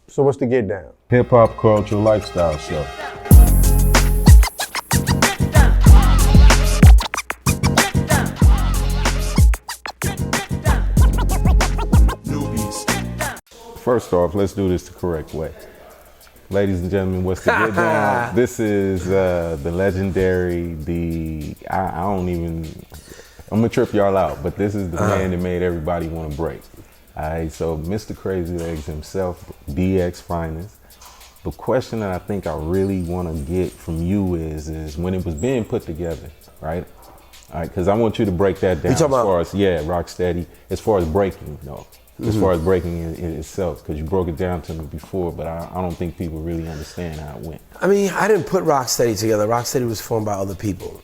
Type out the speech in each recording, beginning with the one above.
So what's the get down? Hip hop culture lifestyle show. First off, let's do this the correct way. Ladies and gentlemen, what's the get down? This is the legendary, I'm gonna trip y'all out, but this is the man that made everybody want to break. All right, so Mr. Crazy Legs himself, DX Finest. The question that I think I really want to get from you is when it was being put together, right? All right, because I want you to break that down as far as, Rocksteady, as far as breaking, though. As far as breaking in itself, because you broke it down to me before, but I don't think people really understand how it went. I mean, I didn't put Rocksteady together. Rocksteady was formed by other people,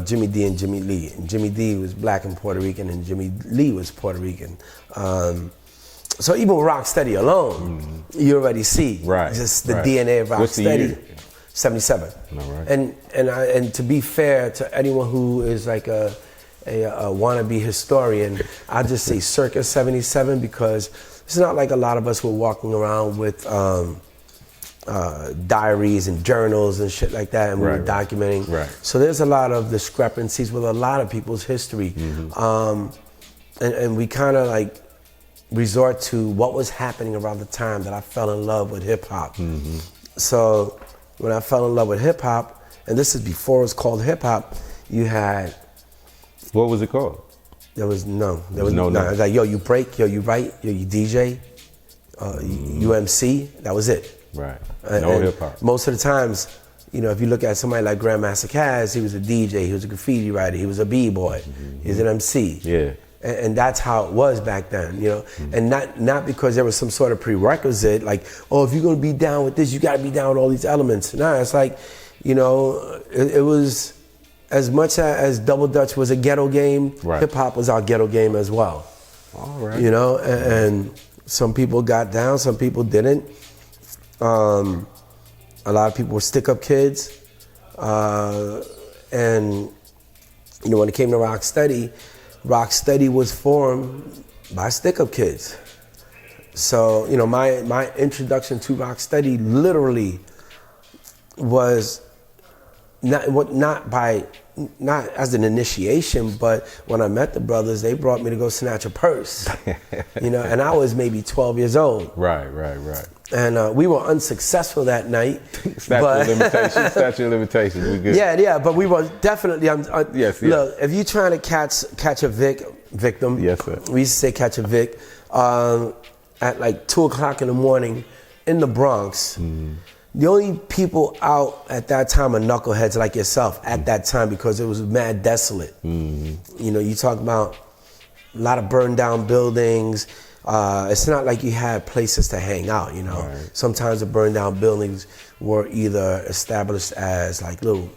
Jimmy D and Jimmy Lee. And Jimmy D was black and Puerto Rican, and Jimmy Lee was Puerto Rican. So even with Rocksteady alone, you already see just the DNA of Rocksteady. What's the year? 77. All right. And to be fair to anyone who is like a wannabe historian, I'll just say circa 77, because it's not like a lot of us were walking around with diaries and journals and shit like that, and we were documenting. Right. So there's a lot of discrepancies with a lot of people's history. And we kind of like resort to what was happening around the time that I fell in love with hip hop. So when I fell in love with hip hop, and this is before it was called hip hop, you had... What was it called? There was no. It was like, yo, you break, yo, you write, yo, you DJ, you MC, that was it. Right. And hip hop. Most of the times, you know, if you look at somebody like Grandmaster Caz, he was a DJ, he was a graffiti writer, he was a B-boy, he was an MC. Yeah. And that's how it was back then, you know? And not because there was some sort of prerequisite, like, oh, if you're gonna be down with this, you gotta be down with all these elements. Nah, it's like, you know, it was, as much as Double Dutch was a ghetto game, hip hop was our ghetto game as well. All right. You know, and some people got down, some people didn't. A lot of people were stick-up kids. And, you know, when it came to Rocksteady was formed by stick-up kids. So, you know, my introduction to Rocksteady literally was not as an initiation, but when I met the brothers, they brought me to go snatch a purse. You know, and I was maybe 12 years old. Right. And we were unsuccessful that night. Statute of limitations, we good. Yeah, but we were definitely, yes. Look, if you're trying to catch a victim, yes, sir. We used to say catch a Vic, at like 2 o'clock in the morning in the Bronx. The only people out at that time are knuckleheads like yourself at that time, because it was mad desolate. You know, you talk about a lot of burned down buildings. It's not like you had places to hang out, you know. Right. Sometimes the burned down buildings were either established as like little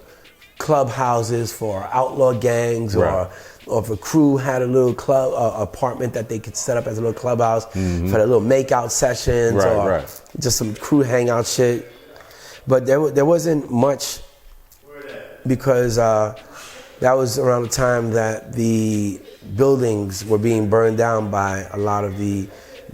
clubhouses for outlaw gangs, or if a crew had a little club apartment that they could set up as a little clubhouse for the little makeout sessions, or just some crew hangout shit. But there wasn't much, because that was around the time that the buildings were being burned down by a lot of the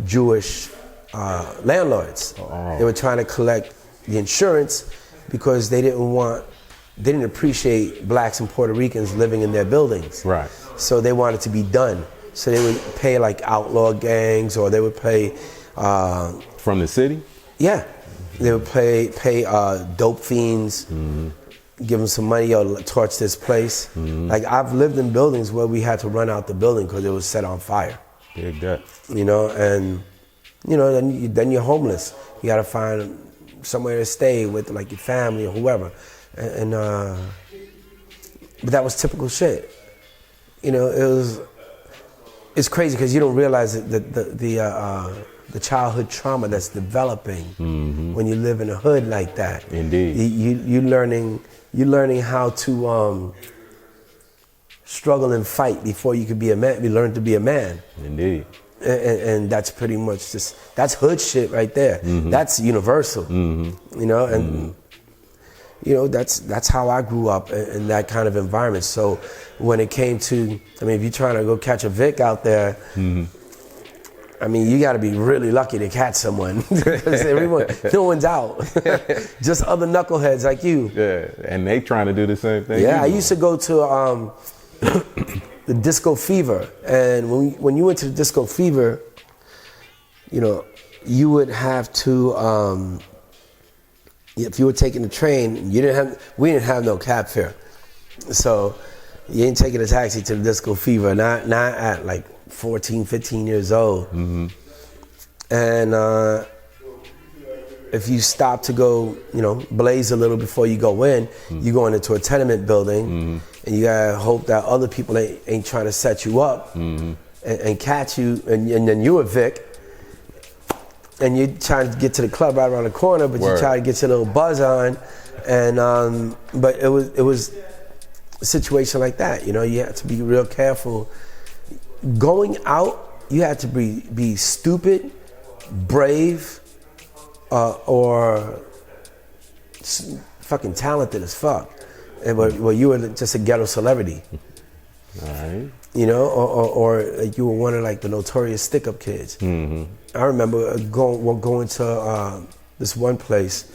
Jewish landlords. They were trying to collect the insurance because they didn't appreciate blacks and Puerto Ricans living in their buildings. Right. So they wanted to be done. So they would pay like outlaw gangs, or they would pay from the city? Yeah. They would pay dope fiends, give them some money, yo, torch this place. Like, I've lived in buildings where we had to run out the building because it was set on fire. Dig that. You know, and, you know, then you're homeless. You gotta find somewhere to stay with, like, your family or whoever. But that was typical shit. You know, it's crazy because you don't realize the childhood trauma that's developing when you live in a hood like that. Indeed. You're learning how to struggle and fight before you could be a man. You learn to be a man. Indeed. And that's pretty much that's hood shit right there. That's universal. You know, and you know, that's how I grew up in that kind of environment. So when it came to, I mean, if you're trying to go catch a Vic out there, I mean, you got to be really lucky to catch someone because no one's out. Just other knuckleheads like you. Yeah, and they trying to do the same thing. Yeah, I used to go to the Disco Fever, and when you went to the Disco Fever, you know, you would have to, if you were taking the train, we didn't have no cab fare, so you ain't taking a taxi to the Disco Fever. Not at like 14, 15 years old. Mm-hmm. And if you stop to go, you know, blaze a little before you go in, you going into a tenement building, and you gotta hope that other people ain't trying to set you up and catch you, and then you a Vic, and you're trying to get to the club right around the corner, but you try to get your little buzz on, and but it was a situation like that. You know, you have to be real careful. Going out, you have to be stupid, brave, or fucking talented as fuck. And well, you were just a ghetto celebrity. All right. You know, or you were one of like the notorious stick-up kids. Mm-hmm. I remember going to this one place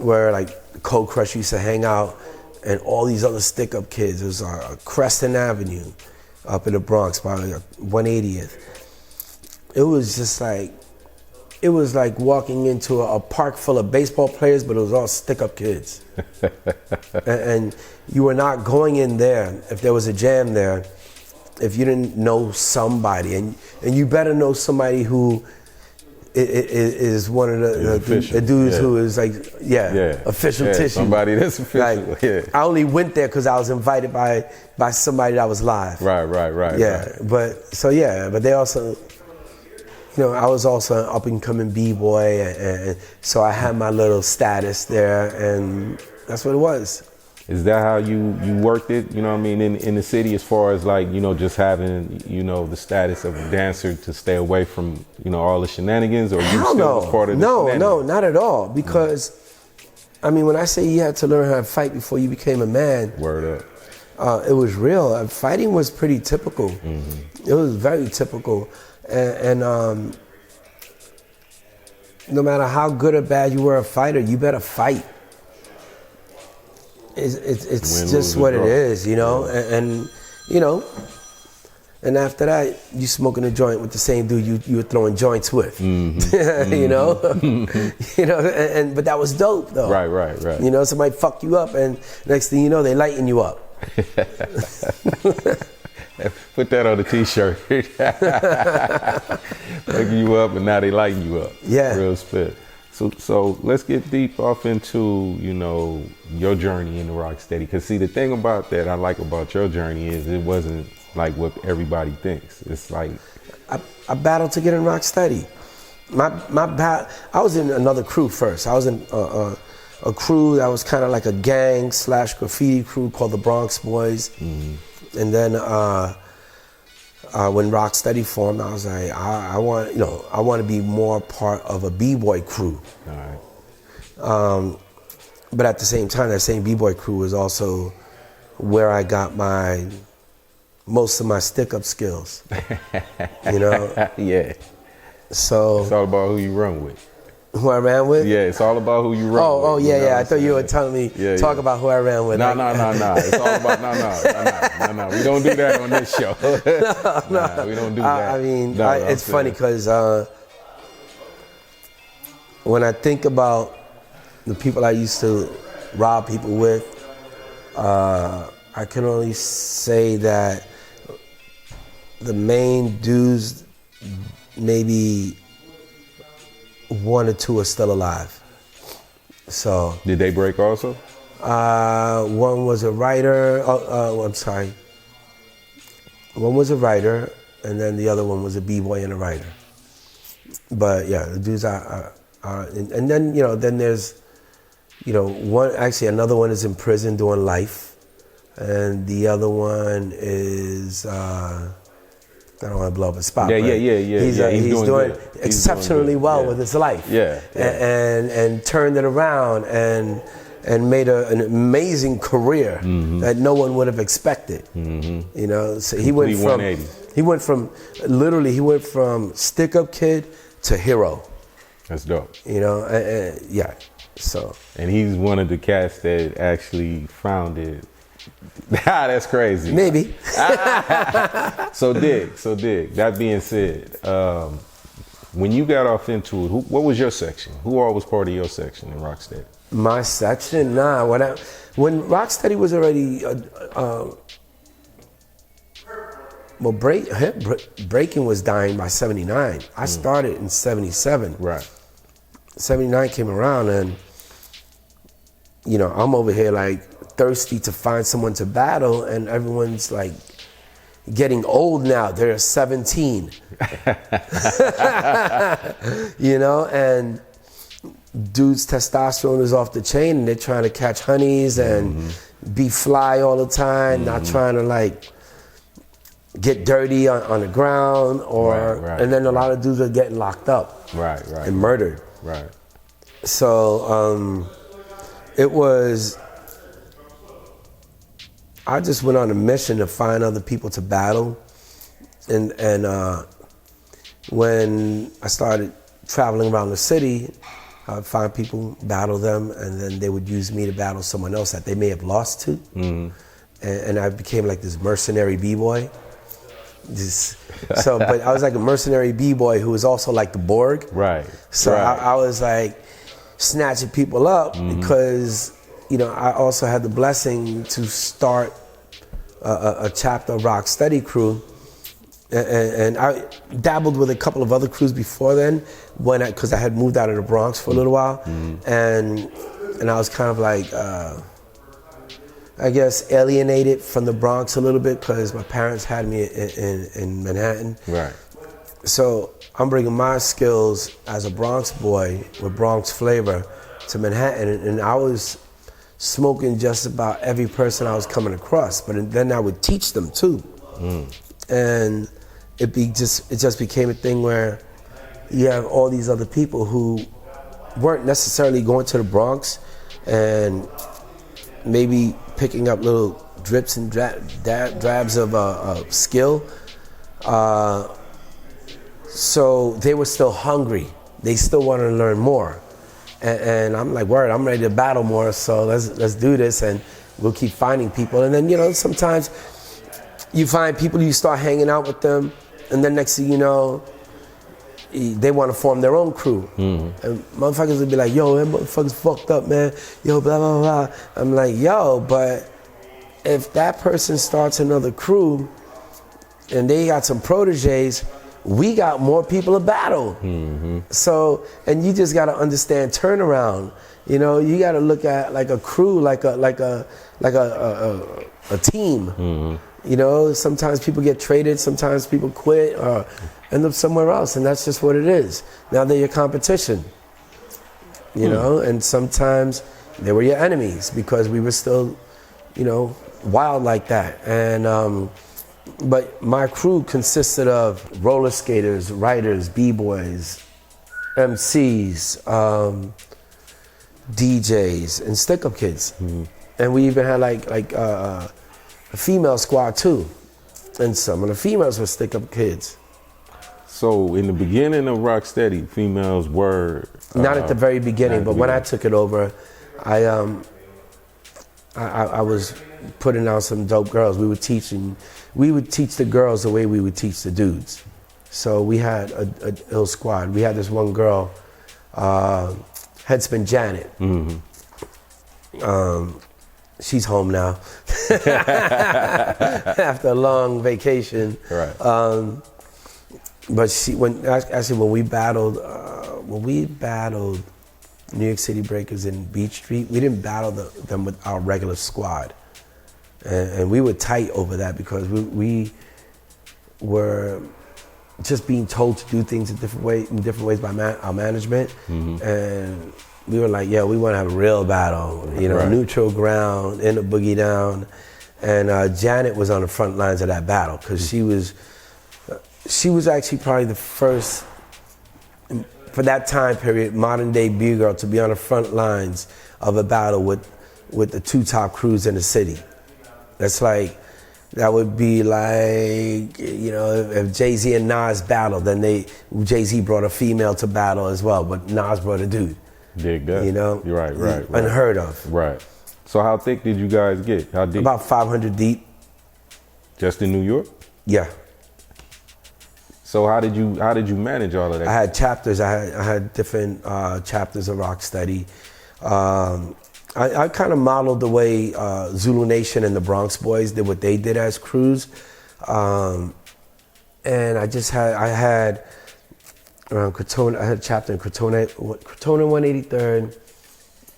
where like Cold Crush used to hang out, and all these other stick-up kids. It was Creston Avenue up in the Bronx by 180th. It was just like, it was like walking into a park full of baseball players, but it was all stick-up kids. and you were not going in there if there was a jam there if you didn't know somebody, and you better know somebody who is one of the dudes who is like official tissue. Somebody that's official. Like, I only went there because I was invited by somebody that was live. Right. Yeah, right. but they also, you know, I was also an up and coming b-boy, and so I had my little status there, and that's what it was. Is that how you worked it, you know what I mean, in the city, as far as like, you know, just having, you know, the status of a dancer to stay away from, you know, all the shenanigans, or you still was part of the shenanigans? No, not at all, because, I mean, when I say you had to learn how to fight before you became a man. Word up. It was real. Fighting was pretty typical. Mm-hmm. It was very typical. And no matter how good or bad you were a fighter, you better fight. It's just what it is, you know, and you know, and after that, you smoking a joint with the same dude you were throwing joints with, you know, you know, but that was dope though. Right. You know, somebody fuck you up, and next thing you know, they lighten you up. Put that on a t-shirt. Fucking you up, and now they lighten you up. Yeah. Real spit. So let's get deep off into, you know, your journey in the Rocksteady. Because see, the thing about that I like about your journey is it wasn't like what everybody thinks. It's like I battled to get in Rocksteady. I was in another crew first. I was in a crew that was kind of like a gang / graffiti crew called the Bronx Boys. Mm-hmm. And then when Rocksteady formed, I was like, I want to be more part of a b-boy crew. All right. But at the same time, that same b-boy crew was also where I got most of my stick-up skills. You know? Yeah. So it's all about who you run with. Who I ran with? Yeah, it's all about who you run with. Oh, yeah. I thought you were telling me, talk about who I ran with. No. It's all about, no. We don't do that on this show. No, we don't do that. I mean, it's funny because when I think about the people I used to rob people with, I can only say that the main dudes, maybe one or two are still alive. So did they break also? One was a writer. I'm sorry. One was a writer, and then the other one was a b-boy and a writer. But yeah, the dudes are and then then there's another one is in prison doing life, and the other one is. I don't want to blow up his spot. Yeah. He's doing exceptionally well with his life. Yeah. And turned it around and made an amazing career that no one would have expected. Mm-hmm. You know, so he went from He went from stick-up kid to hero. That's dope. You know, yeah. So. And he's one of the cats that actually founded. That's crazy. Maybe. So dig. That being said, when you got off into it, what was your section? Who all was part of your section in Rocksteady? My section? Nah. When Rocksteady was already, breaking was dying by 79. I started in 77. Right. 79 came around, and you know, I'm over here like thirsty to find someone to battle, and everyone's like getting old now. They're 17. You know, and dudes' testosterone is off the chain, and they're trying to catch honeys and be fly all the time, not trying to like get dirty on the ground, or and then a lot of dudes are getting locked up, and murdered. Right. So it was. I just went on a mission to find other people to battle, and when I started traveling around the city, I would find people, battle them, and then they would use me to battle someone else that they may have lost to, and I became like this mercenary b-boy. But I was like a mercenary b-boy who was also like the Borg. Right. So I was like snatching people up because, you know, I also had the blessing to start a chapter of Rocksteady crew, and I dabbled with a couple of other crews before then, because I had moved out of the Bronx for a little while, and I was kind of like, I guess, alienated from the Bronx a little bit because my parents had me in Manhattan. Right. So I'm bringing my skills as a Bronx boy with Bronx flavor to Manhattan, and I was smoking just about every person I was coming across, but then I would teach them too. And it just became a thing where you have all these other people who weren't necessarily going to the Bronx and maybe picking up little drips and drabs of skill. So they were still hungry. They still wanted to learn more. And I'm like, word, I'm ready to battle more, so let's do this, and we'll keep finding people. And then, you know, sometimes you find people, you start hanging out with them, and then next thing you know, they want to form their own crew. And motherfuckers would be like, yo, that motherfucker's fucked up, man. Yo, blah, blah, blah. I'm like, yo, but if that person starts another crew and they got some proteges, we got more people to battle. So, and you just got to understand turnaround. You know, you got to look at like a crew, like a team. You know, sometimes people get traded, sometimes people quit or end up somewhere else, and that's just what it is. Now they're your competition. You know, and sometimes they were your enemies because we were still, you know, wild like that. And but my crew consisted of roller skaters, writers, b-boys, MCs, DJs, and stick-up kids. And we even had like a female squad too. And some of the females were stick-up kids. So in the beginning of Rocksteady, females were... Not at the very beginning, but when I took it over, I was putting out some dope girls. We would teach the girls the way we would teach the dudes. So we had a ill squad. We had this one girl, Headspin Janet. She's home now after a long vacation. Right. But when we battled New York City Breakers in Beach Street, we didn't battle them with our regular squad. And we were tight over that because we were just being told to do things in different ways by our management. And we were like, yeah, we want to have a real battle, you know, neutral ground, in the boogie down. And Janet was on the front lines of that battle because she was actually probably the first, for that time period, modern day B-girl to be on the front lines of a battle with the two top crews in the city. That's like, That would be like, you know, if Jay-Z and Nas battled, then Jay-Z brought a female to battle as well, but Nas brought a dude. Dig that. You know? You're right. Unheard of. Right. So how thick did you guys get? How deep? About 500 deep. Just in New York? Yeah. So how did you manage all of that? I had chapters. I had different chapters of Rocksteady. I kind of modeled the way Zulu Nation and the Bronx Boys did what they did as crews, and I had around Crotona. I had a chapter in Crotona 183rd.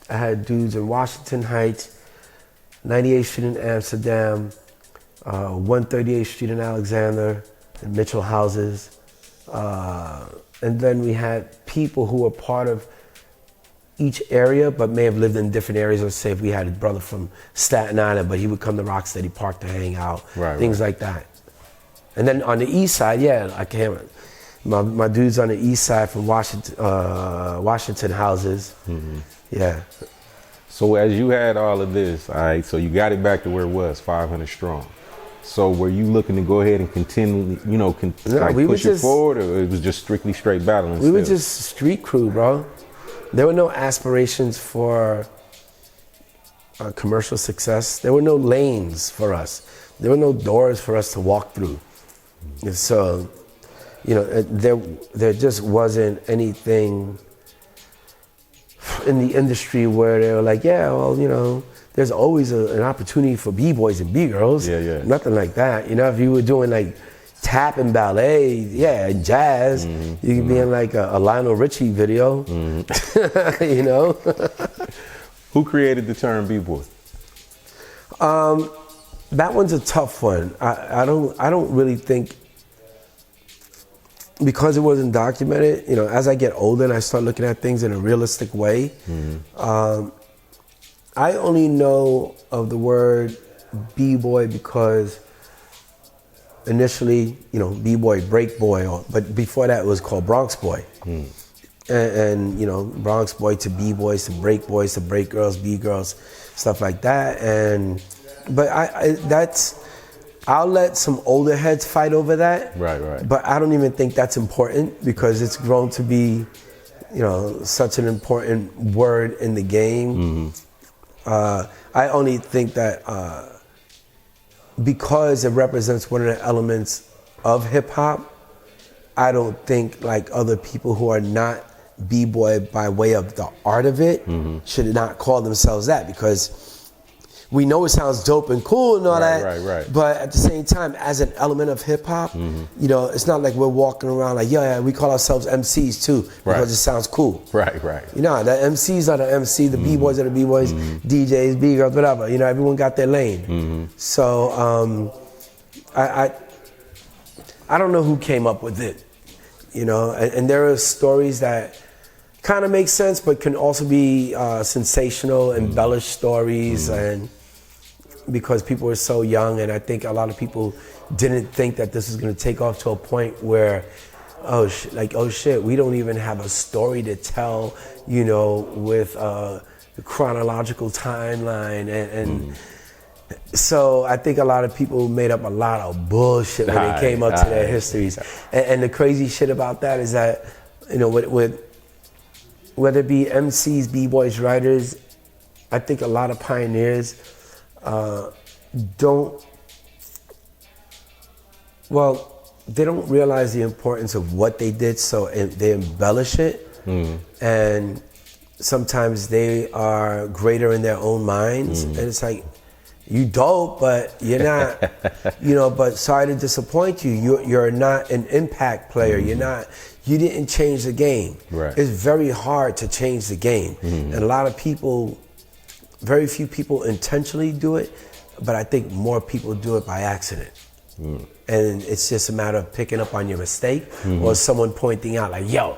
I had dudes in Washington Heights, 98th Street in Amsterdam, 138th Street in Alexander, and Mitchell houses, and then we had people who were part of each area, but may have lived in different areas. Let's say if we had a brother from Staten Island, but he would come to Rocksteady Park to hang out, things like that. And then on the east side, my dudes on the east side from Washington houses, yeah. So as you had all of this, all right, so you got it back to where it was, 500 strong. So were you looking to go ahead and continually, you know, push it forward, or it was just strictly straight battling? We were just street crew, bro. There were no aspirations for commercial success. There were no lanes for us. There were no doors for us to walk through. And so, you know, there just wasn't anything in the industry where they were like, yeah, well, you know, there's always an opportunity for B-boys and B-girls. Yeah. Nothing like that. You know, if you were doing like tap and ballet, jazz, you could be in like a Lionel Richie video, you know? Who created the term B-boy? That one's a tough one. I don't really think, because it wasn't documented, you know, as I get older and I start looking at things in a realistic way, I only know of the word B-boy because initially, you know, B-boy, break boy, but before that it was called Bronx boy. And you know, Bronx boy to B-boys to break girls, B-girls, stuff like that. But I'll let some older heads fight over that. Right. But I don't even think that's important because it's grown to be, you know, such an important word in the game. I only think that because it represents one of the elements of hip hop, I don't think like other people who are not B-boy by way of the art of it should not call themselves that, because we know it sounds dope and cool and all that, right. But at the same time, as an element of hip hop, you know, it's not like we're walking around like, yeah, we call ourselves MCs too because it sounds cool. Right. You know, the MCs are the MC, the B-boys are the B-boys, DJs, B-girls, whatever. You know, everyone got their lane. So I don't know who came up with it, you know, and there are stories that kind of make sense, but can also be sensational, embellished stories, and because people were so young, and I think a lot of people didn't think that this was going to take off to a point where, oh shit, we don't even have a story to tell, you know, with the chronological timeline, and so I think a lot of people made up a lot of bullshit when they came up to their histories, and the crazy shit about that is that, you know, with whether it be MCs, B-boys, writers, I think a lot of pioneers don't realize the importance of what they did, so they embellish it, and sometimes they are greater in their own minds, and it's like, you dope, but you're not, you know, but sorry to disappoint you, you're not an impact player, you didn't change the game. Right. It's very hard to change the game. And a lot of people, very few people intentionally do it, but I think more people do it by accident. And it's just a matter of picking up on your mistake or someone pointing out like, yo,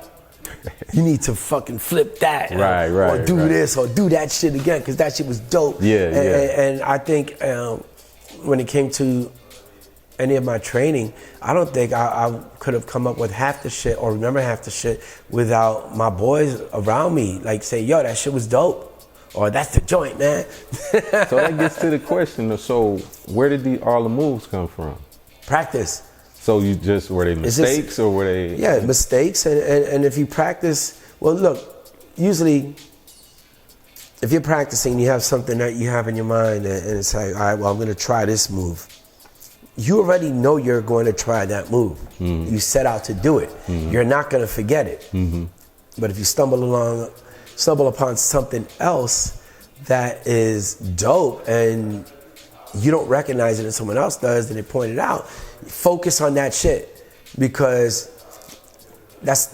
you need to fucking flip that or do this or do that shit again because that shit was dope. And I think when it came to any of my training, I don't think I could have come up with half the shit or remember half the shit without my boys around me like say, yo, that shit was dope. or that's the joint, man. So that gets to the question. So where did all the moves come from? Practice. So you just, were they mistakes or were they? Yeah, mistakes. And if you practice, well, look, usually if you're practicing, you have something that you have in your mind and it's like, all right, well, I'm going to try this move. You already know you're going to try that move. Mm-hmm. You set out to do it. Mm-hmm. You're not going to forget it. Mm-hmm. But if you stumble upon something else that is dope and you don't recognize it and someone else does, then they point it out, focus on that shit, because that's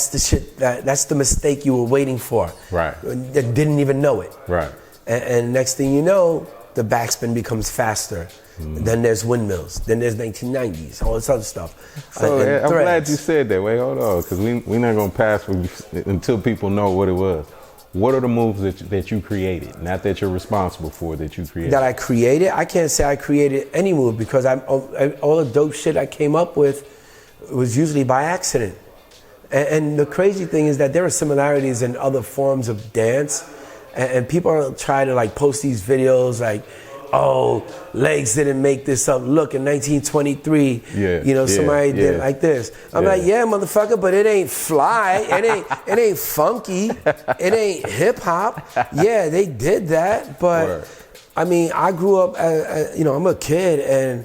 the shit, that's the mistake you were waiting for. Right. That didn't even know it. Right. And next thing you know, the backspin becomes faster. Mm. Then there's windmills. Then there's 1990s, all this other stuff. So I'm glad you said that. Wait, hold on, because we're not gonna pass until people know what it was. What are the moves that you created? Not that you're responsible for, that you created. That I created? I can't say I created any move, because all the dope shit I came up with was usually by accident. And the crazy thing is that there are similarities in other forms of dance, and people try to like post these videos like, oh, Legs didn't make this up. Look, in 1923, somebody did it like this. I'm like, yeah, motherfucker, but it ain't fly. It ain't funky. It ain't hip hop. Yeah, they did that, but Word. I mean, I grew up, I'm a kid, and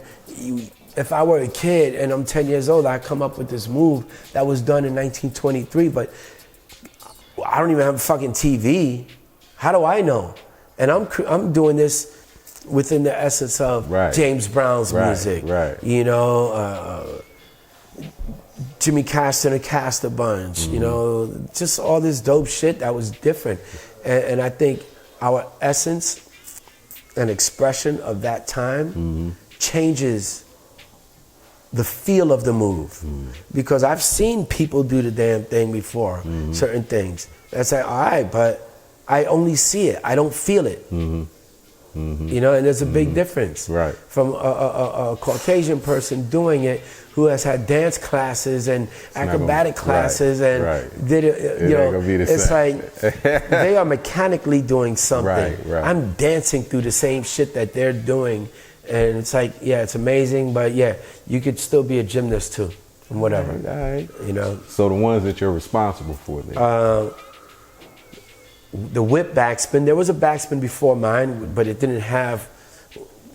if I were a kid and I'm 10 years old, I come up with this move that was done in 1923, but I don't even have a fucking TV. How do I know? And I'm doing this within the essence of James Brown's music. Right. Jimmy Castor and the Castor Bunch, just all this dope shit that was different. And I think our essence and expression of that time changes the feel of the move. Because I've seen people do the damn thing before, certain things. That's like, all right, but I only see it, I don't feel it. And there's a big difference from a Caucasian person doing it who has had dance classes and acrobatic classes and did it. It's like they are mechanically doing something. I'm dancing through the same shit that they're doing, and it's like, yeah, it's amazing, but yeah, you could still be a gymnast too, and whatever. All right. So the ones that you're responsible for, then. The whip backspin, there was a backspin before mine, but it didn't have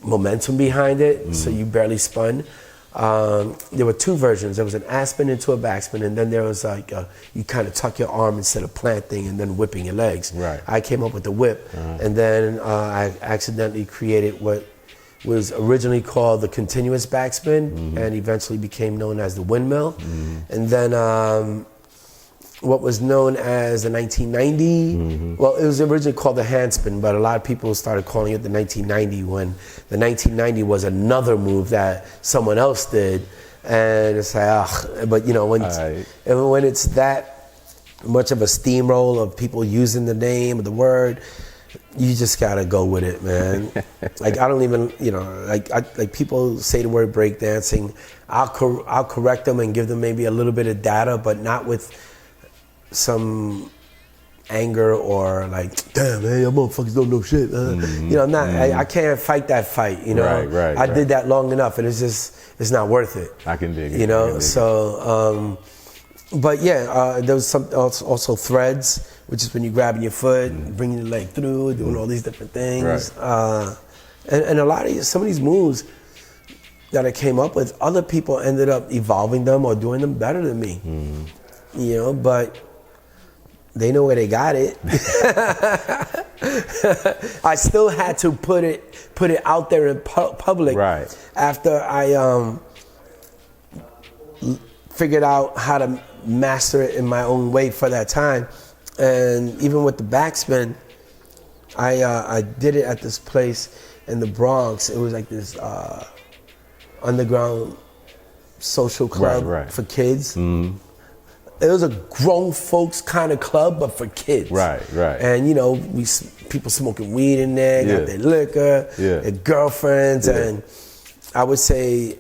momentum behind it, so you barely spun. There were two versions. There was an ass spin into a backspin, and then there was like you kind of tuck your arm instead of planting and then whipping your legs. Right. I came up with the whip, and then I accidentally created what was originally called the continuous backspin, and eventually became known as the windmill. And then what was known as the 1990, well, it was originally called the handspin, but a lot of people started calling it the 1990 when the 1990 was another move that someone else did. And it's like, but when it's that much of a steamroll of people using the name or the word, you just gotta go with it, man. Like, I don't even, like people say the word breakdancing, I'll correct them and give them maybe a little bit of data, but not with some anger or like, damn, man, y'all motherfuckers don't know shit. I can't fight that fight, Right. I did that long enough, and it's not worth it. I can dig it. So, but yeah, there was some also threads, which is when you're grabbing your foot, bringing your leg through, doing all these different things. And a lot of some of these moves that I came up with, other people ended up evolving them or doing them better than me. But they know where they got it. I still had to put it out there in public. After I figured out how to master it in my own way for that time. And even with the backspin, I did it at this place in the Bronx. It was like this underground social club for kids. It was a grown folks kind of club, but for kids. Right. And people smoking weed in there, got their liquor, their girlfriends, and I would say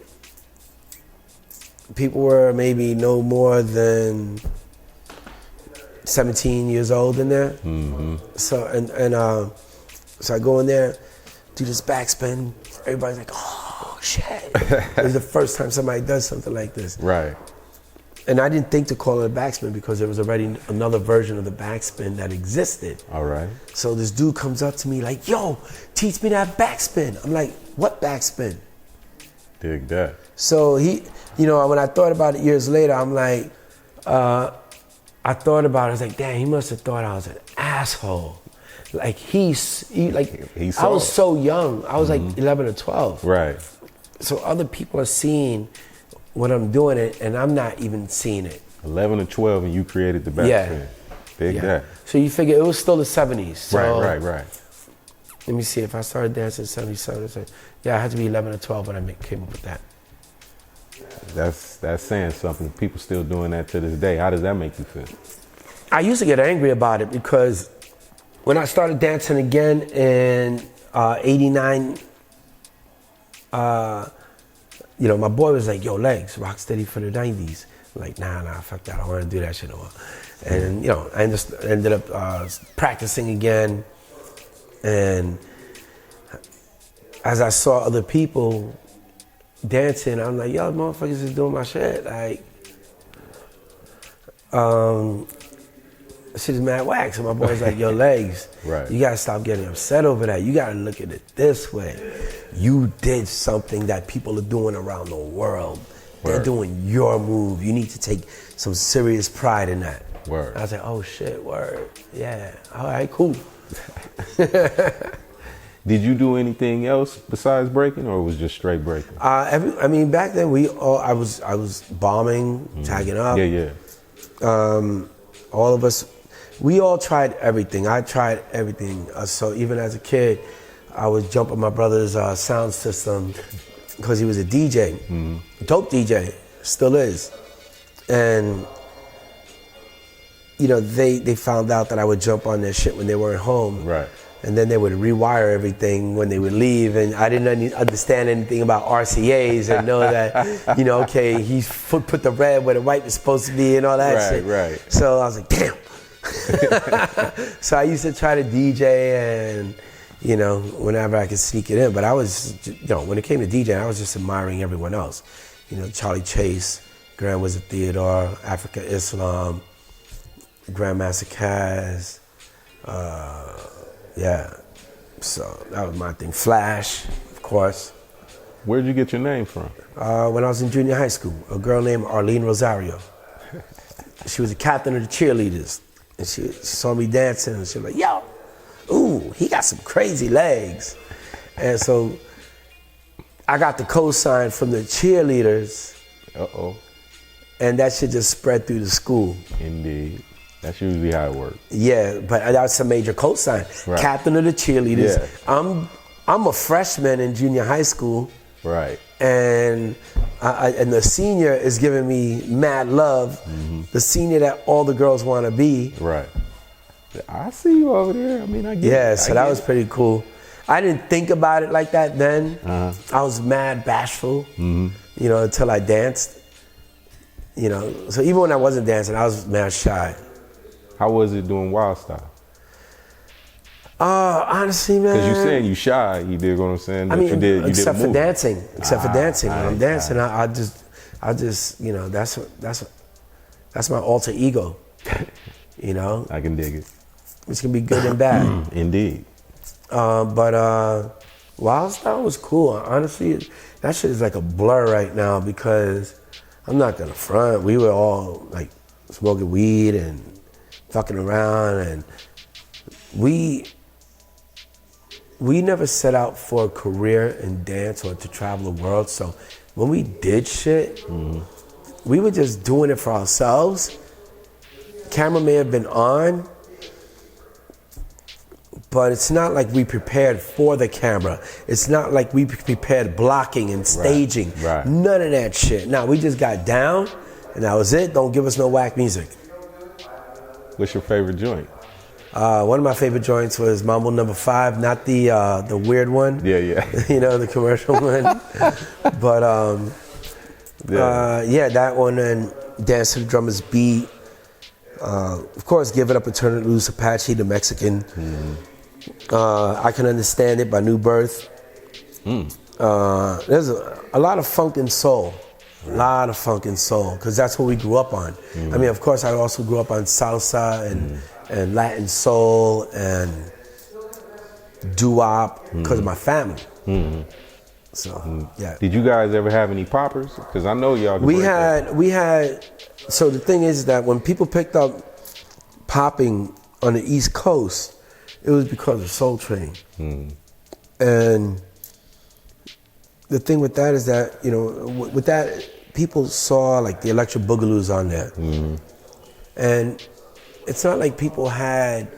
people were maybe no more than 17 years old in there. So so I go in there, do this backspin. Everybody's like, oh shit! It was the first time somebody does something like this. Right. And I didn't think to call it a backspin because there was already another version of the backspin that existed. All right. So this dude comes up to me like, yo, teach me that backspin. I'm like, what backspin? Dig that. So he, you know, when I thought about it years later, I'm like, I thought about it, I was like, damn, he must have thought I was an asshole. Like he I was so young. I was like 11 or 12. Right. So other people are seeing when I'm doing it and I'm not even seeing it. 11 or 12 and you created the backspin. Yeah. Dig that. So you figure it was still the 70s. So Right. let me see, if I started dancing in 77, yeah, I had to be 11 or 12 when I came up with that. That's saying something. People still doing that to this day. How does that make you feel? I used to get angry about it because when I started dancing again in 89, you know, my boy was like, yo, Legs, rock steady for the 90s. I'm like, nah, fuck that. I don't want to do that shit no more. And, you know, I just ended up practicing again. And as I saw other people dancing, I'm like, yo, motherfuckers is doing my shit. Like, shit is mad wax. And my boy's like, yo, Legs, Right. you gotta stop getting upset over that. You gotta look at it this way. You did something that people are doing around the world. They're Word. doing your move. You need to take some serious pride in that. Word. I was like, oh shit, word. Yeah, all right, cool. Did you do anything else besides breaking, or it was just straight breaking? I mean, back then I was bombing, tagging up. Yeah. All of us, we all tried everything. I tried everything. So even as a kid, I would jump on my brother's sound system because he was a DJ, dope DJ, still is. And you know, they found out that I would jump on their shit when they weren't home. Right. And then they would rewire everything when they would leave, and I didn't understand anything about RCAs and know that, you know, okay, he put the red where the white was supposed to be and all that shit. Right. So I was like, damn. So I used to try to DJ and, you know, whenever I could sneak it in. But I was, you know, when it came to DJing, I was just admiring everyone else. You know, Charlie Chase, Grand Wizard Theodore, Africa Islam, Grandmaster Caz, yeah, so that was my thing. Flash, of course. Where'd you get your name from? When I was in junior high school, a girl named Arlene Rosario. She was the captain of the cheerleaders. And she saw me dancing and she was like, yo, ooh, he got some crazy legs. And so I got the cosign from the cheerleaders. Uh-oh. And that shit just spread through the school. Indeed. That's usually how it works. Yeah, but that's a major cosign. Right. Captain of the cheerleaders. Yeah. I'm a freshman in junior high school. Right. And and the senior is giving me mad love. The senior that all the girls want to be. Right. I see you over there. I mean, I get it. Yeah, so that was pretty cool. I didn't think about it like that then. I was mad bashful, you know, until I danced. You know, so even when I wasn't dancing, I was mad shy. How was it doing Wild Style? Honestly, man. Because you saying you shy, you did what I'm saying. I mean, you did except for move. dancing. Except for dancing. When I'm dancing, I I just, you know, that's my alter ego. You know, can dig it. which can be good and bad. Indeed. But Wild Style was cool. Honestly, that shit is like a blur right now because I'm not gonna front. We were all like smoking weed and fucking around, and we never set out for a career in dance or to travel the world. So when we did shit, we were just doing it for ourselves. Camera may have been on, but it's not like we prepared for the camera. It's not like we prepared blocking and staging. Right. None of that shit. Nah, we just got down and that was it. Don't give us no whack music. What's your favorite joint? One of my favorite joints was Mambo No. 5, not the weird one. Yeah. You know, the commercial one. But yeah, that one, and Dance to the Drummer's Beat. Of course, Give It Up and Turn It Loose, Apache, the Mexican. I Can Understand It by New Birth. There's a lot of funk and soul. A lot of funk and soul, because that's what we grew up on. I mean, of course, I also grew up on salsa and Latin soul and doo-wop because of my family. So, yeah. Did you guys ever have any poppers? Because I know y'all. We had. So the thing is that when people picked up popping on the East Coast, it was because of Soul Train. And the thing with that is that, you know, with that, people saw like the Electric Boogaloos on there. And it's not like people had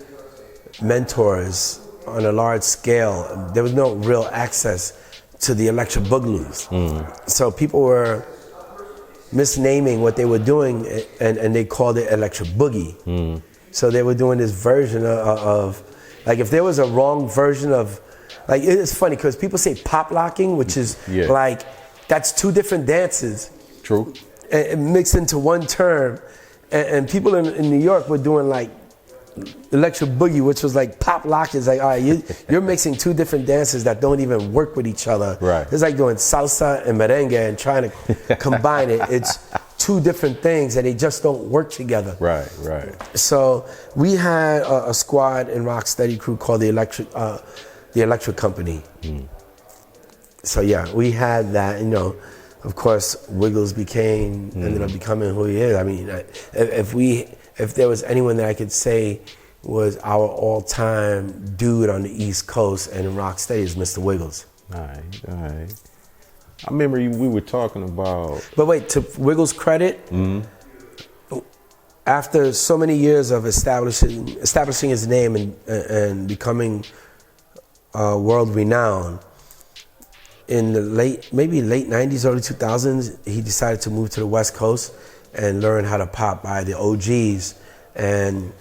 mentors on a large scale. There was no real access to the Electric Boogaloos. So people were misnaming what they were doing, and they called it Electric Boogie. So they were doing this version of like, if there was a wrong version of, like, it's funny because people say pop locking, which is like, that's two different dances. True. And mixed into one term. And people in New York were doing like Electric Boogie, which was like pop lock. Is like, all right, you're mixing two different dances that don't even work with each other. Right. It's like doing salsa and merengue and trying to combine it. It's two different things and they just don't work together. Right. So we had a squad in Rocksteady crew called the Electric Company. So yeah, we had that. You know, of course, Wiggles ended up becoming who he is. I mean, if there was anyone that I could say was our all-time dude on the East Coast and in Rocksteady, is Mr. Wiggles. All right. I remember we were talking about. But wait, to Wiggles' credit, after so many years of establishing his name and becoming world renowned, in the late 90s, early 2000s, he decided to move to the West Coast and learn how to pop by the OGs. And,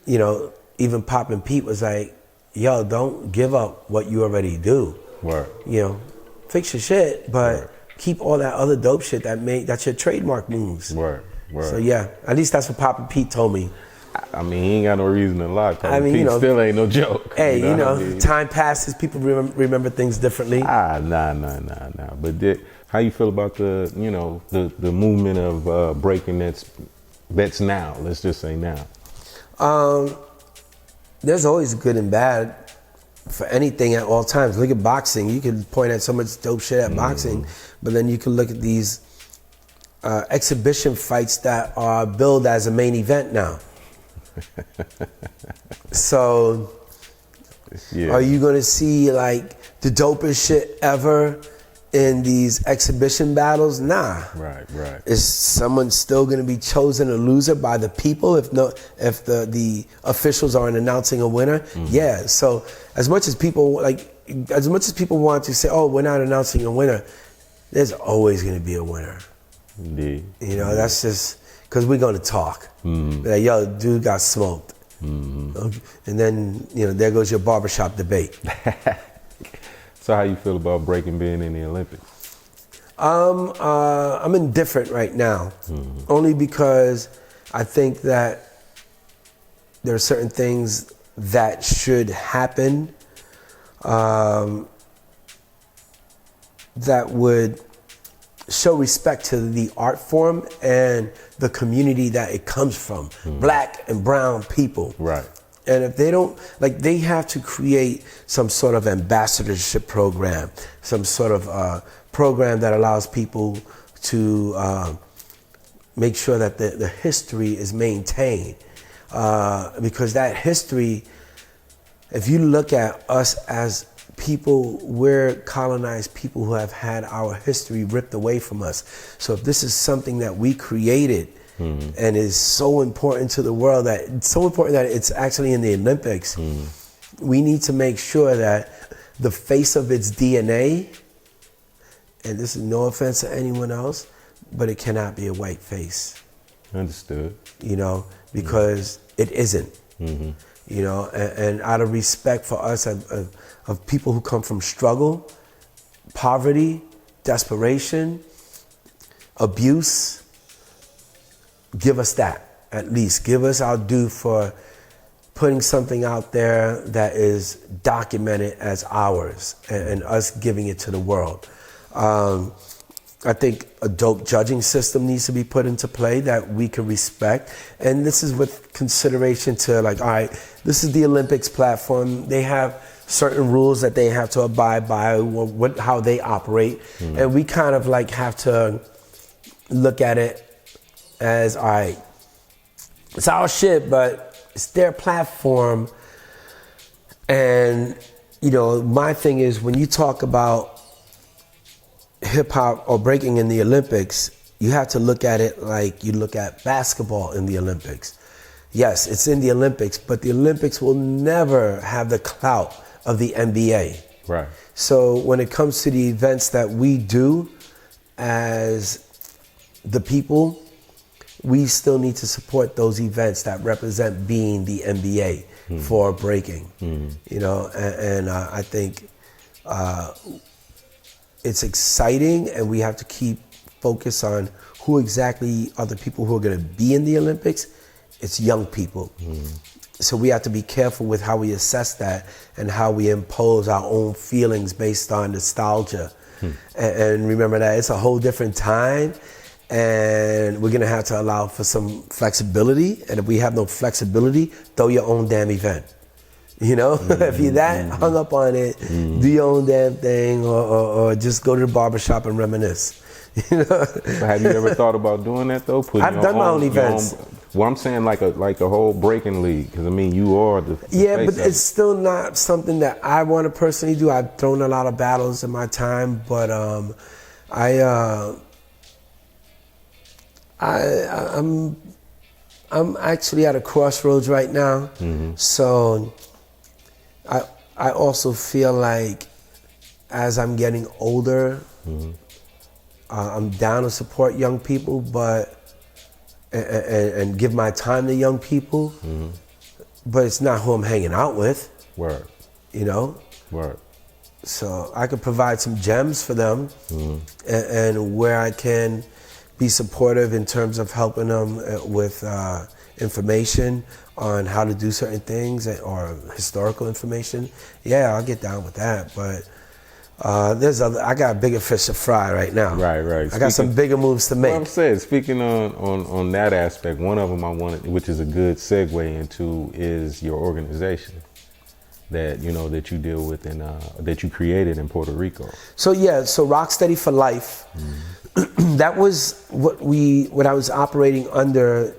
you know, even Pop and Pete was like, yo, don't give up what you already do. Word. You know, fix your shit, but keep all that other dope shit that's your trademark moves. Word. So yeah, at least that's what Pop and Pete told me. I mean, he ain't got no reason to lie. I mean, Pete you know, still ain't no joke. Hey, you know, time passes, people remember things differently. Nah. But how you feel about the movement of breaking that's now? Let's just say now. There's always good and bad for anything at all times. Look at boxing. You can point at so much dope shit at boxing, but then you can look at these exhibition fights that are billed as a main event now. So, are you gonna see like the dopest shit ever in these exhibition battles? Nah. Right. Is someone still gonna be chosen a loser by the people if the officials aren't announcing a winner? Yeah. So as much as people want to say, oh, we're not announcing a winner, there's always gonna be a winner. Indeed. You know, that's just because we're gonna talk. Like, yo, dude got smoked. Okay. And then, you know, there goes your barbershop debate. So how you feel about breaking being in the Olympics? I'm indifferent right now, only because I think that there are certain things that should happen that would show respect to the art form and the community that it comes from, black and brown people. Right. And if they don't, they have to create some sort of ambassadorship program, some sort of program that allows people to make sure that the history is maintained. Because that history, if you look at us as people, we're colonized people who have had our history ripped away from us. So if this is something that we created and is so important to the world, that it's so important that it's actually in the Olympics, we need to make sure that the face of its DNA, and this is no offense to anyone else, but it cannot be a white face. Understood. You know, because it isn't. You know, and out of respect for us of people who come from struggle, poverty, desperation, abuse, give us that. at least give us our due for putting something out there that is documented as ours and us giving it to the world. I think a dope judging system needs to be put into play that we can respect. And this is with consideration to like, all right, this is the Olympics platform. They have certain rules that they have to abide by, how they operate. And we kind of like have to look at it as, all right, it's our shit, but it's their platform. And, you know, my thing is when you talk about hip hop or breaking in the Olympics, you have to look at it like you look at basketball in the Olympics. Yes, it's in the Olympics, but the Olympics will never have the clout of the NBA. Right. So when it comes to the events that we do as the people, we still need to support those events that represent being the NBA for breaking. You know, and I think it's exciting, and we have to keep focus on who exactly are the people who are going to be in the Olympics. It's young people. So we have to be careful with how we assess that and how we impose our own feelings based on nostalgia. And remember that it's a whole different time, and we're going to have to allow for some flexibility. And if we have no flexibility, throw your own damn event. You know, if you're that hung up on it, do your own damn thing, or just go to the barbershop and reminisce. You know? Have you ever thought about doing that though? I've done my own events. Well, I'm saying like a whole breaking league, because I mean you are the yeah, but it's still not something that I want to personally do. I've thrown a lot of battles in my time, but I'm actually at a crossroads right now. So I also feel like as I'm getting older, I'm down to support young people, but and give my time to young people, but it's not who I'm hanging out with. Word. You know? Word. So I could provide some gems for them, and where I can be supportive in terms of helping them with information on how to do certain things or historical information. Yeah, I'll get down with that, but I got bigger fish to fry right now. Right. I got some bigger moves to make. Well, I'm saying, speaking on that aspect, one of them I wanted, which is a good segue into, is your organization that you deal with and that you created in Puerto Rico. So Rocksteady for Life. That was what I was operating under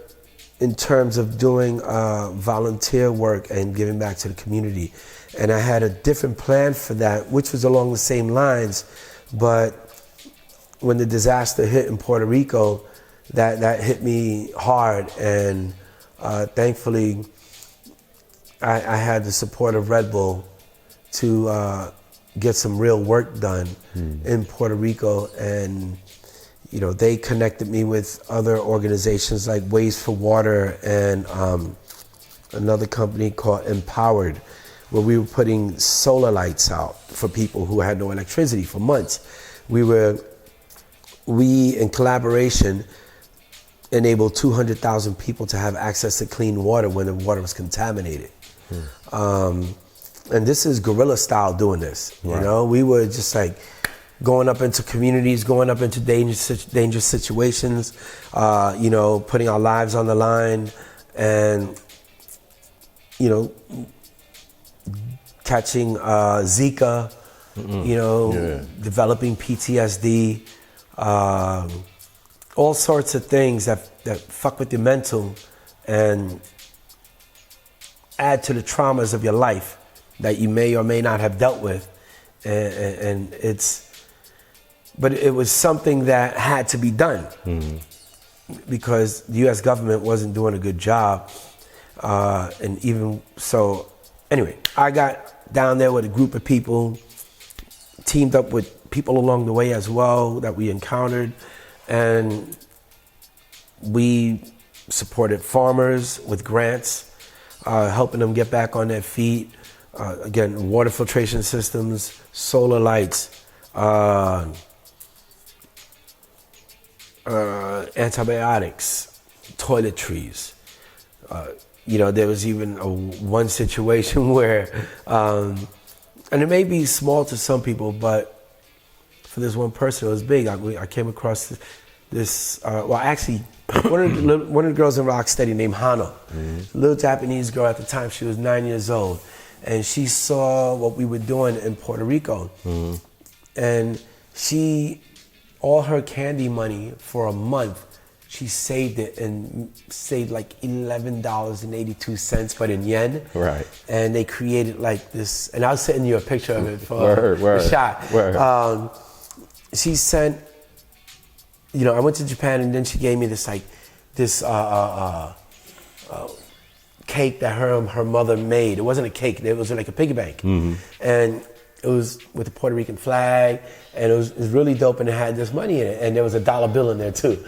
in terms of doing volunteer work and giving back to the community. And I had a different plan for that, which was along the same lines. But when the disaster hit in Puerto Rico, that hit me hard. And thankfully, I had the support of Red Bull to get some real work done in Puerto Rico. And they connected me with other organizations like Ways for Water and another company called Empowered, where we were putting solar lights out for people who had no electricity for months. We in collaboration enabled 200,000 people to have access to clean water when the water was contaminated. And this is guerrilla style doing this. Right. We were just like going up into communities, going up into dangerous situations, putting our lives on the line, and catching Zika, developing PTSD, all sorts of things that fuck with your mental and add to the traumas of your life that you may or may not have dealt with. But it was something that had to be done because the U.S. government wasn't doing a good job. And even so, anyway, I got down there with a group of people, teamed up with people along the way as well that we encountered, and we supported farmers with grants, helping them get back on their feet. Again, water filtration systems, solar lights, antibiotics, toiletries, There was even one situation where, and it may be small to some people, but for this one person, it was big. I came across this. Actually, one of the girls in Rocksteady named Hano, little Japanese girl at the time. She was 9 years old, and she saw what we were doing in Puerto Rico, and all her candy money for a month, she saved it and saved like $11.82, but in yen. Right. And they created like this, and I'll send you a picture of it for a shot. She sent, I went to Japan, and then she gave me this cake that her mother made. It wasn't a cake, it was like a piggy bank. And it was with the Puerto Rican flag, and it was really dope, and it had this money in it, and there was a dollar bill in there too.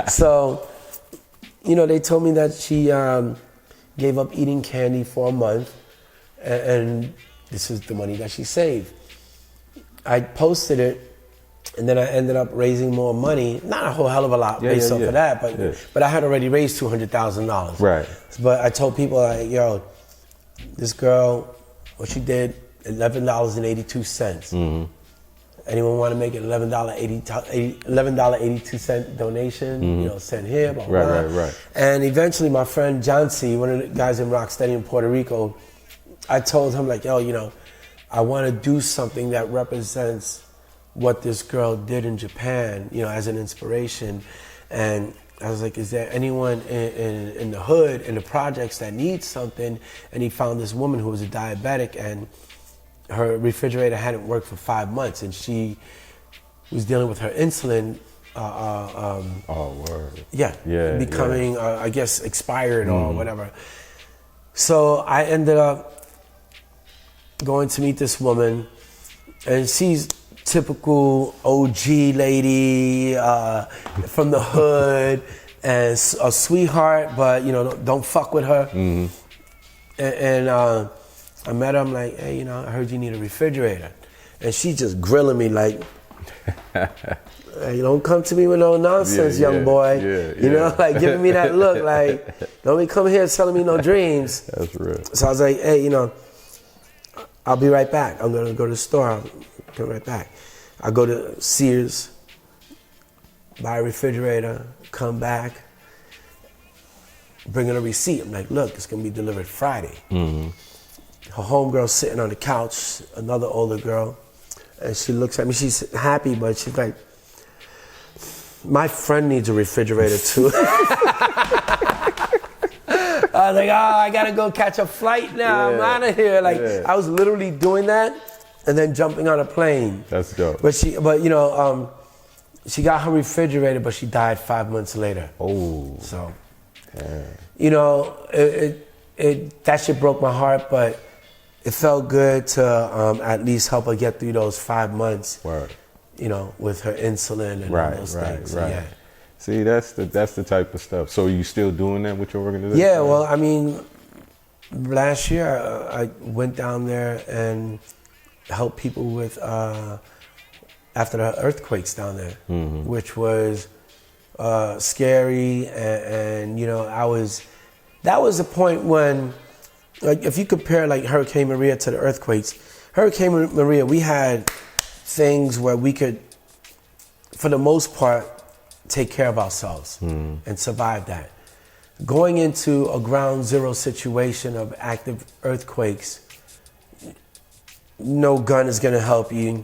So, they told me that she gave up eating candy for a month, and this is the money that she saved. I posted it, and then I ended up raising more money, not a whole hell of a lot based off of that, but I had already raised $200,000. Right. But I told people, like, this girl, what she did, $11.82. Anyone want to make an $11.82 donation? Send here, blah, blah, blah. Right. And eventually, my friend John C., one of the guys in Rocksteady in Puerto Rico, I told him, like, I want to do something that represents what this girl did in Japan, as an inspiration. And I was like, is there anyone in the hood, in the projects that needs something? And he found this woman who was a diabetic, and her refrigerator hadn't worked for 5 months, and she was dealing with her insulin. Word. Becoming, I guess, expired or whatever. So I ended up going to meet this woman, and she's typical OG lady from the hood, and a sweetheart, but don't fuck with her. And I met her. I'm like, hey, I heard you need a refrigerator, and she just grilling me like, hey, you don't come to me with no nonsense, young boy. Like giving me that look, like, don't be come here telling me no dreams. That's real. So I was like, hey, I'll be right back. I'm gonna go to the store. I'll come right back. I go to Sears, buy a refrigerator, come back, bring in a receipt. I'm like, look, it's gonna be delivered Friday. Her homegirl sitting on the couch, another older girl, and she looks at me. She's happy, but she's like, my friend needs a refrigerator too. I was like, I gotta go catch a flight now. I'm out of here. Like, I was literally doing that and then jumping on a plane. That's dope. But she got her refrigerator, but she died 5 months later. Oh. So, that shit broke my heart, but it felt good to at least help her get through those 5 months. Word. With her insulin and all those things. Right. Yeah. See, that's the type of stuff. So you still doing that with your organization? Yeah, well, I mean, last year I went down there and helped people with after the earthquakes down there, which was scary, and that was a point when, like, if you compare like Hurricane Maria to the earthquakes, Hurricane Maria, we had things where we could, for the most part, take care of ourselves and survive that. Going into a ground zero situation of active earthquakes, no gun is gonna help you,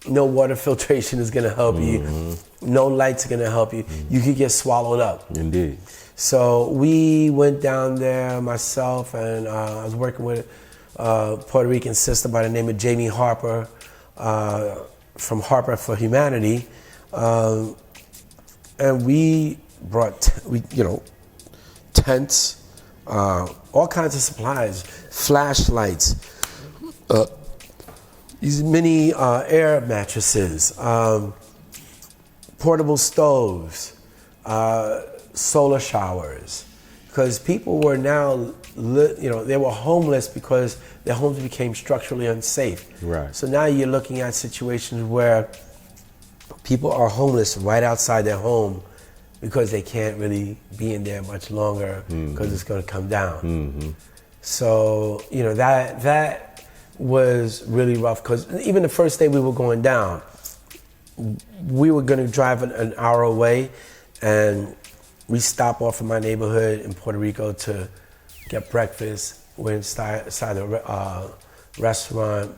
no water filtration is gonna help you, no lights are gonna help you. You could get swallowed up. Indeed. So we went down there, myself, and I was working with a Puerto Rican sister by the name of Jamie Harper, from Harper for Humanity. And we brought, tents, all kinds of supplies, flashlights, these mini air mattresses, portable stoves, solar showers, because people were now, they were homeless because their homes became structurally unsafe. Right. So now you're looking at situations where people are homeless right outside their home because they can't really be in there much longer because it's going to come down. So, you know, that was really rough because even the first day we were going down, we were going to drive an hour away, and we stopped off in my neighborhood in Puerto Rico to get breakfast. We're inside a restaurant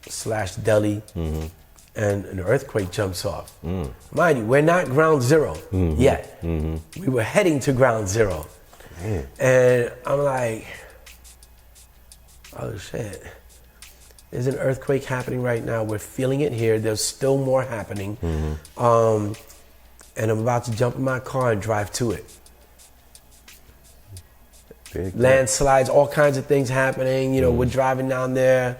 / deli, and an earthquake jumps off. Mind you, we're not ground zero yet. We were heading to ground zero. And I'm like, oh shit. There's an earthquake happening right now. We're feeling it here. There's still more happening. And I'm about to jump in my car and drive to it. Landslides, all kinds of things happening. You know, we're driving down there.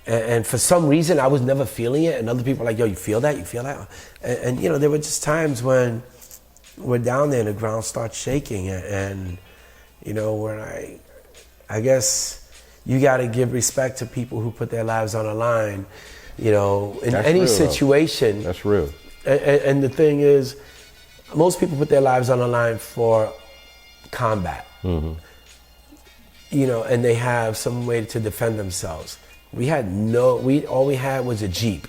And for some reason, I was never feeling it. And other people are like, yo, you feel that? You feel that? And you know, there were just times when we're down there and the ground starts shaking. And you know, when I guess you got to give respect to people who put their lives on the line, you know, in That's any real, situation. That's real. And the thing is, most people put their lives on the line for combat. You know, and they have some way to defend themselves. All we had was a Jeep,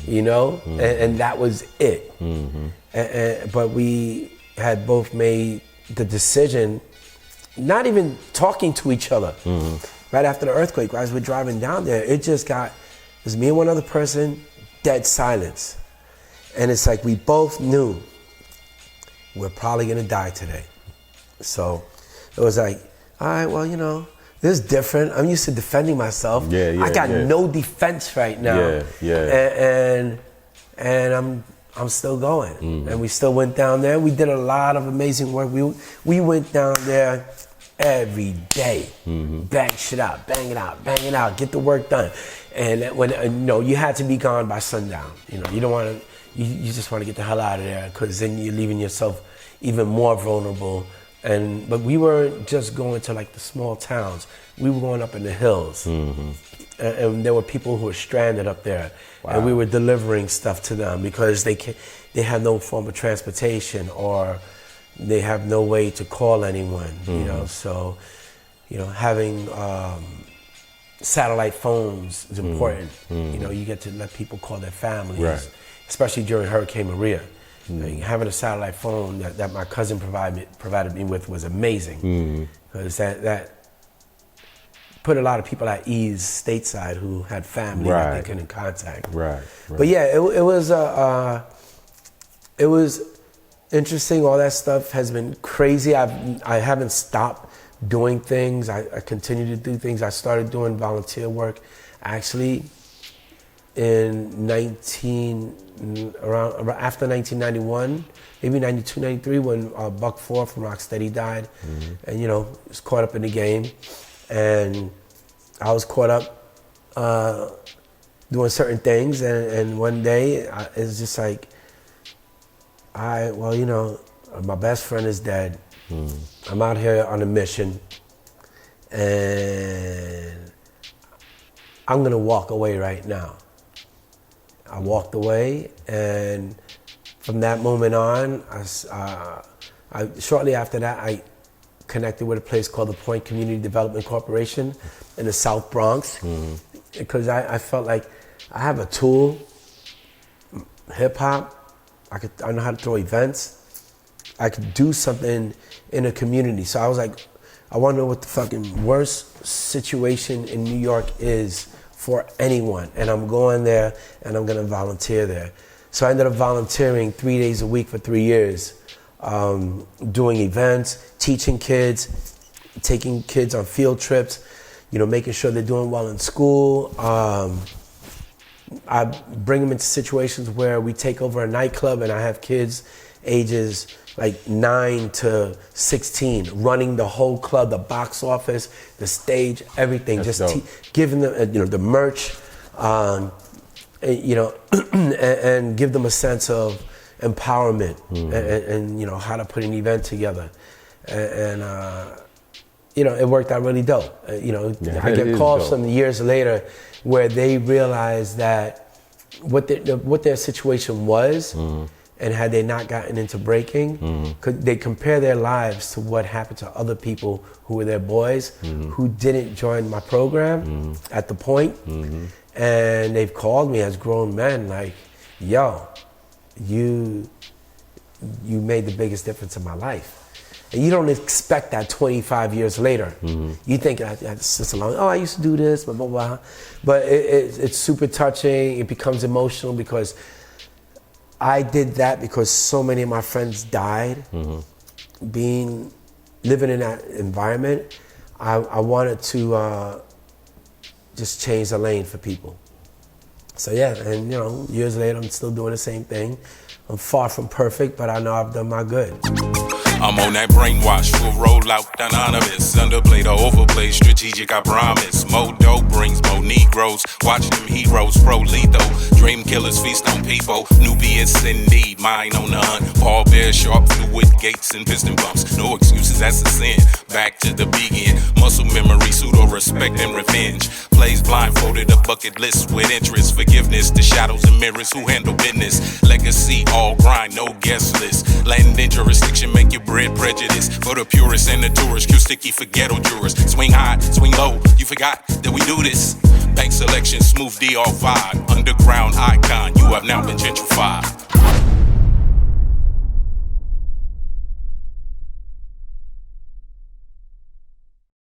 you know, and that was it. But we had both made the decision, not even talking to each other. Right after the earthquake, as we're driving down there, it was me and one other person, dead silence. And it's like we both knew we're probably gonna die today. So it was like, all right, well, you know, this is different. I'm used to defending myself. I got no defense right now. And I'm still going. And we still went down there. We did a lot of amazing work. We went down there every day. Bang shit out, bang it out, get the work done. And when you know, you had to be gone by sundown. You know, you don't want to. You just want to get the hell out of there, because then you're leaving yourself even more vulnerable. But we weren't just going to like the small towns. We were going up in the hills, and there were people who were stranded up there, and we were delivering stuff to them because they have no form of transportation, or they have no way to call anyone. You know, so you know, having satellite phones is important. You know, you get to let people call their families, especially during Hurricane Maria. Like, having a satellite phone that my cousin provided me with was amazing, because that put a lot of people at ease stateside who had family that they couldn't contact. But yeah, it was interesting. All that stuff has been crazy. I haven't stopped doing things. I continue to do things. I started doing volunteer work actually in around after 1991, maybe 92, 93, when Buck Ford from Rocksteady died. And you know, was caught up in the game, and I was caught up doing certain things, and one day it's just like, well, you know, my best friend is dead. I'm out here on a mission, and I'm gonna walk away right now. I walked away, and from that moment on, shortly after that, I connected with a place called the Point Community Development Corporation in the South Bronx, because I felt like I have a tool, hip hop. I know how to throw events. I could do something in a community. So I was like, I want to know what the fucking worst situation in New York is for anyone, and I'm going there and I'm gonna volunteer there. So I ended up volunteering 3 days a week for 3 years, doing events, teaching kids, taking kids on field trips, you know, making sure they're doing well in school. I bring them into situations where we take over a nightclub, and I have kids ages like 9 to 16 running the whole club, the box office, the stage, everything. That's just giving them, you know, the merch, you know, and give them a sense of empowerment, and you know, how to put an event together, and you know, it worked out really dope. You know, I get calls some years later where they realize that what their situation was, and had they not gotten into breaking, could they compare their lives to what happened to other people who were their boys, who didn't join my program at the point, and they've called me as grown men like, yo, you made the biggest difference in my life. And you don't expect that 25 years later. You think, it's just along, I used to do this, blah, blah, blah. But it's super touching. It becomes emotional because I did that because so many of my friends died. Living in that environment, I wanted to just change the lane for people. So yeah, and years later, I'm still doing the same thing. I'm far from perfect, but I know I've done my good. I'm on that brainwash, full rollout, anonymous. Underplay the overplay, strategic, I promise. More dope brings more Negroes. Watch them heroes, pro lethal. Dream killers feast on people. Nubians in need, mine on the hunt. Paul Bear, sharp fluid, gates and piston bumps. No excuses, that's a sin. Back to the begin. Muscle memory, pseudo respect and revenge. Plays blindfolded, a bucket list with interest. Forgiveness, the shadows and mirrors who handle business. Legacy, all grind, no guest list. Land in jurisdiction, make you bread prejudice. For the purists and the tourists, Q sticky for ghetto jurors. Swing high, swing low, you forgot that we do this. Bank selection, smooth DR vibe. Underground icon, you have now been gentrified.